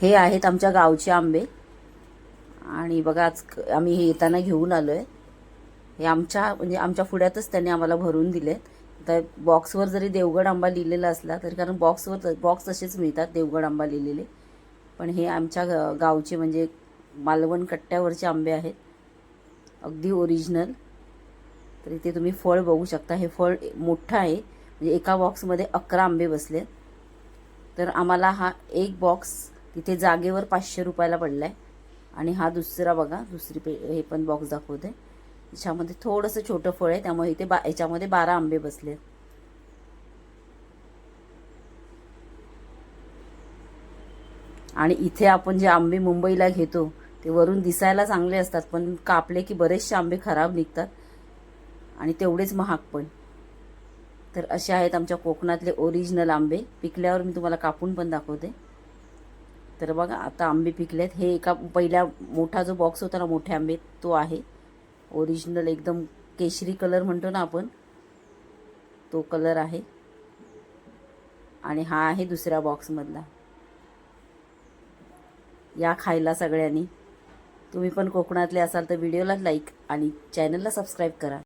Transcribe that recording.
हे आहेत आमच्या गावचे आंबे आणि बघा आज आम्ही हे येताना घेऊन आलो आहे. हे म्हणजे आमच्या पुढ्यातच त्यांनी आम्हाला भरून दिले. तर बॉक्सवर जरी देवगड आंबा लिहिलेला असला तरी, कारण बॉक्स तसेच मिळतात देवगड आंबा लिहिलेले, पण हे आमच्या गावचे म्हणजे मालवण कट्ट्यावरचे आंबे आहेत, अगदी ओरिजिनल. तर इथे तुम्ही फळ बघू शकता. हे फळ मोठं आहे, म्हणजे एका बॉक्समध्ये 11 आंबे बसले. तर आम्हाला हा एक बॉक्स तिथे जागेवर 500 रुपयाला पडला आहे. आणि हा दुसरा बघा, हे पण बॉक्स दाखवते. याच्यामध्ये थोडंसं छोटं फळ आहे, त्यामुळे इथे याच्यामध्ये 12 आंबे बसले. आणि इथे आपण जे आंबे मुंबईला घेतो ते वरून दिसायला चांगले असतात, पण कापले की बरेचसे आंबे खराब निघतात आणि तेवढेच महाग पण. तर असे आहेत आमच्या कोकणातले ओरिजिनल आंबे. पिकल्यावर मी तुम्हाला कापून पण दाखवते. तर बघा आता आंबे पिकलेत. हे एका पहिल्या मोठा जो बॉक्स होता ना, मोठे आंबे, तो आहे ओरिजिनल, एकदम केशरी कलर म्हणतो ना आपण, तो कलर आहे. आणि हा आहे दुसऱ्या बॉक्समधला. या खायला सगळ्यांनी. तुम्ही पण कोकणातले असाल तर व्हिडिओला लाईक आणि चॅनलला सबस्क्राईब करा.